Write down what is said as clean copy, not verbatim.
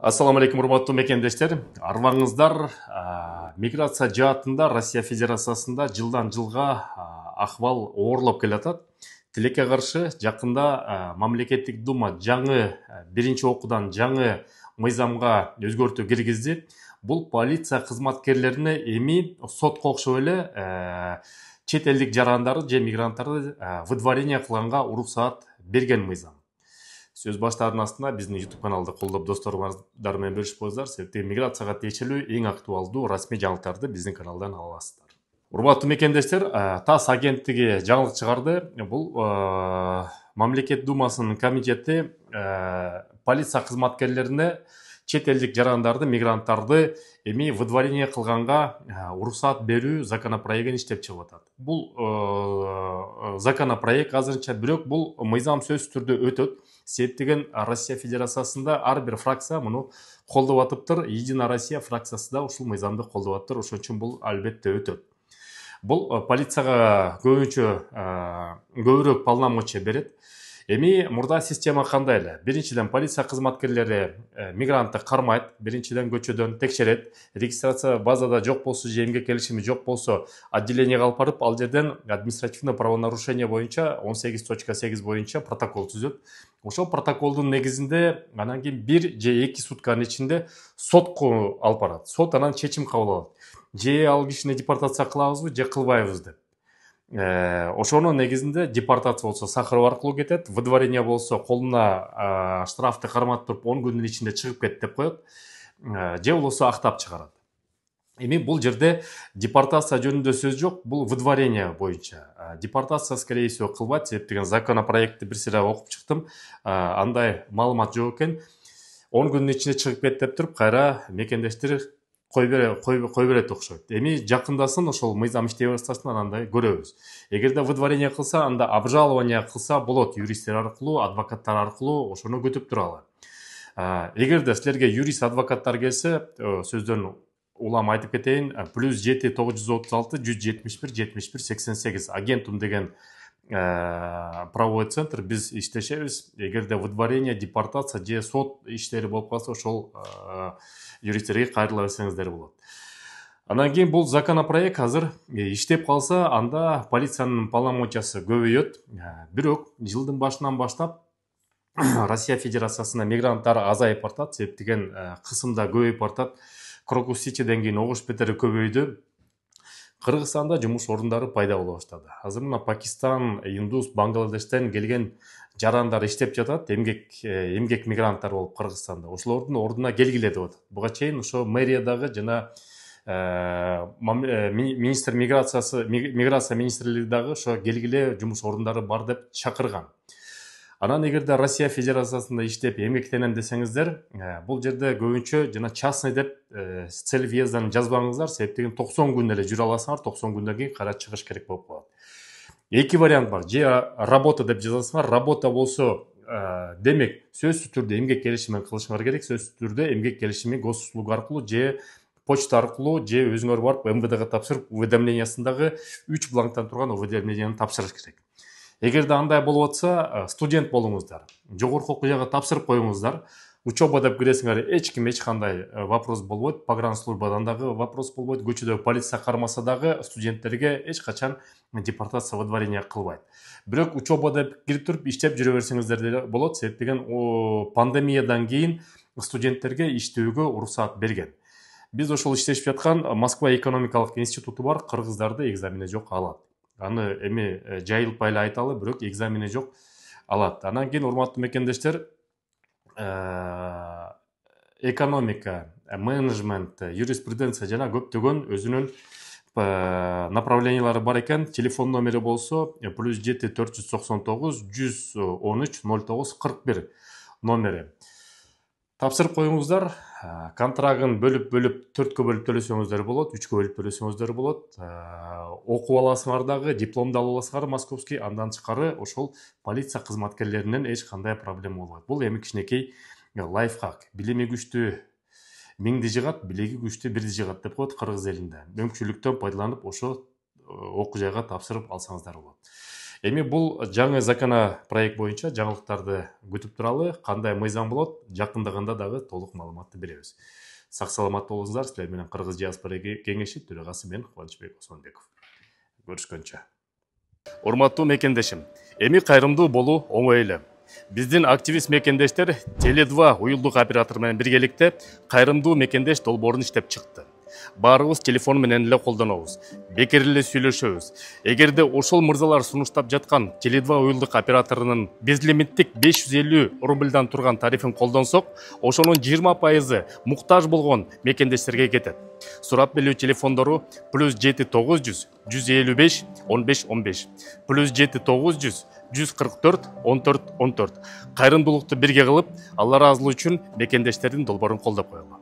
Ассаламу алейкум, урматтуу мекендештер. Арбаңыздар миграция жаатында Россия Федерациясында жылдан жылга акыбал оорлоп келатат. Тилекке каршы жакында мамлекеттик дума жаңы биринчи окуудан жаңы мыйзамга өзгөртүү киргизди. Бул полиция кызматкерлерине эми сотко окшоп эле чет элдик жарандарды же мигранттарды выдворение кылганга уруксаат берген мыйзам. Сөз баштаардын астында биздин YouTube каналды колдоп досторуңуздар менен бөлүшүп коюңуздар. Себеби миграцияга тиешелүү эң актуалдуу расмий жаңылыктарды биздин каналдан ала аласыздар. Урматтуу мекендештер, ТАСС агенттиги жаңылык чыгарды. Бул мамлекет думасынын комитети полиция кызматкерлерине чет элдик жарандарды, мигранттарды эми выдворение кылганга уруксаат берүү законопроектин иштеп чыгып атат. Бул законопроект азырынча бирок бул мыйзам сөзсүз түрдө өтөт. Себептеген Россия Федерациясында ар бир фракция муну колдоп атыптыр. Единая Россия фракциясы да ушул мыйзамды колдоп атыптыр. Ошон үчүн бул албетте өтөт. Бул полицияга көбүрөөк полномочия берет. Эми мурда система кандай эле? Биринчиден полиция кызматкерлери мигрантты кармайт, биринчиден көчөдөн текшерет, регистрация базада жок болсо же эмгек келишими жок болсо отделениеге алып барып, ал жерден административный правонарушение боюнча 18.8 боюнча протокол түзөт. Ошол протоколдун негизинде анан кийин 1 же 2 сутканын ичинде сотко алып барат. Сот анан чечим кабыл алат. Же ал кишини депортация кылабызбы, же кылбайбыз деп. Ошонун негизинде депортация болсо Сахаров аркылуу кетет, выдворение болсо колуна штрафты карматып туруп 10 күндүн ичинде чыгып кет деп коет, же болбосо актап чыгарат. Эми бул жерде депортация жөнүндө сөз жок, бул выдворение боюнча. Депортация скорее всего кылбайт, себеп деген законопроектти бир сыйра окуп чыктым. Андай маалымат жок экен. 10 күндүн ичинде чыгып кет деп туруп кайра мекендештер кой берет окшойт. Эми жакындасын ошол мыйзам иштей баштасын андай көрөбүз. Эгерде выдворение кылса, анда обжалование кылса болот, юристтер аркылуу, адвокаттар аркылуу ошону күтүп туралы. Эгерде силерге юрист адвокаттар келсе, сөздөн улам айтып кетейин, +7 936 171 71 88 агентум деген правовой центр биз иштешебиз. Эгерде выдворение, депортация же сот иштери болуп калса, ошол юристтерге кайрыла берсеңиздер болот. Анан кийин бул законопроект азыр иштеп калса, анда полициянын полномочиясы көбөйөт. Бирок жылдын башынан баштап Россия Федерациясына мигранттар азайып бартат, себеп деген кысымда көбөйүп бартат. Крокус Ситиден кийин огуш бетери көбөйдү. Кыргызстанда жумуш орундары пайда боло баштады. Азыр мына Пакистан, Индус, Бангладештен келген жарандар иштеп жатат, эмгек мигранттар болуп Кыргызстанда. Ошолордун ордуна келгиле деп атат. Буга чейин ошо мэриядагы жана министр миграция министрлиги дагы ошо келгиле жумуш орундары бар деп чакырган. Анан эгерде Россия Федерациясында иштеп эмгектенем десеңиздер, бул жерде көбүнчө жана частный деп цель въездан жазбаңыздар, себеп деген 90 күн эле жүрө аласыңар, 90 күндөн кийин кайра чыгыш керек болуп калат. Эки вариант бар. Же работа деп жазасыңар, работа болсо, демек сөзсүз түрдө эмгек келишими кылышыңар керек, сөзсүз түрдө эмгек келишими госуслуга аркылуу же почта аркылуу же өзүңөр барып МВДга тапшырып, уведомлениясындагы 3 бланктан турган уведомленияны тапшырыш керек. Эгерде андай болуп атса, студент болуңуздар, жогорку окуу жайга тапшырып коюңуздар. Учеба деп киресиңер, эч ким эч кандай вопрос болбойт, погранслужбадан дагы вопрос болбойт, көчөдө полиция кармаса дагы студенттерге эч качан депортация, выдворение кылбайт. Бирок учеба деп кирип туруп иштеп жүрө берсеңиздер деле болот, себеп деген пандемиядан кийин студенттерге иштөөгө уруксаат берген. Биз ошол иштешип жаткан Москва экономикалык институту бар, кыргыздарды экзамени жок алат. Аны эми жайылпай эле айталы, бирок экзамени жок алат. Анан кийин урматтуу мекендештер, экономика, менеджмент, юриспруденция жана көптөгөн өзүнүн направлениялары бар экен. Телефон номери болсо +7 499 113 09 41 номери. Тапшырып коюңуздар. Контрагын бөлүп 4кө бөлүп төлөсөңүздөр болот, 3кө бөлүп төлөсөңүздөр болот. Окуп аласыңар дагы, дипломду алып аласыңар московский, андан тышкары ошол полиция кызматкерлеринен эч кандай проблема болбойт. Бул эми кичинекей лайфхак. Билими күчтүү миңди жыгат, билеги күчтүү бирди жыгат деп коет кыргыз элинде. Мүмкүнчүлүктөн пайдаланып ошо окуу жайга тапшырып алсаңыздар болот. Эми бул жаңы законопроект боюнча жаңылыктарды күтүп туралы кандай мыйзам болот, жакындаганда дагы толук маалыматты беребиз. Сак саламат болуңуздар. Силер менен Кыргыз диаспора кеңеши төрагасы мен Кубанычбек Осмонбеков. Көрүшкөнчө. Урматтуу мекендешим, эми кайрымдуу болуу оңой эле. Биздин активист мекендештер Теле2 уюлдук оператор менен биргеликте кайрымдуу мекендеш долбоорун иштеп чыкты. Баарыбыз телефон менен эле колдонобуз, бекер эле сүйлөшөбүз. Эгерде ошол мырзалар сунуштап жаткан Теле2 уюлдук операторунун безлимиттик 550 рубльдан турган тарифин колдонсок, ошонун 20% муктаж болгон мекендештерге кетет. Сурап билүү телефондору +7 900 155 15 15, +7 900 144 14 14. Кайрымдуулукту бирге кылып, Алла ыраазылыгы үчүн мекендештердин долбоорун колдоп коелу.